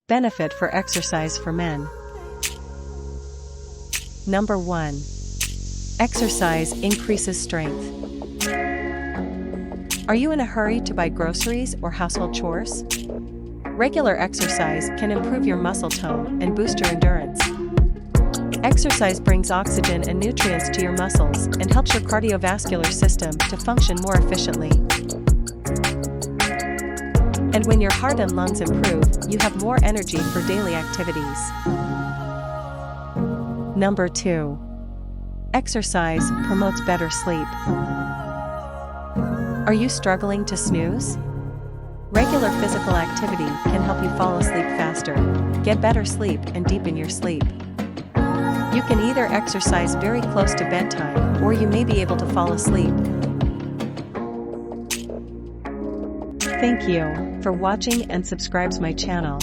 Benefit for exercise for men. Number 1. Exercise increases strength. Are you in a hurry to buy groceries or household chores? Regular exercise can improve your muscle tone and boost your endurance. Exercise brings oxygen and nutrients to your muscles and helps your cardiovascular system to function more efficiently. And when your heart and lungs improve, you have more energy for daily activities. Number 2. Exercise promotes better sleep. Are you struggling to snooze? Regular physical activity can help you fall asleep faster, get better sleep, and deepen your sleep. You can either exercise very close to bedtime, or you may be able to fall asleep. Thank you for watching and subscribe my channel.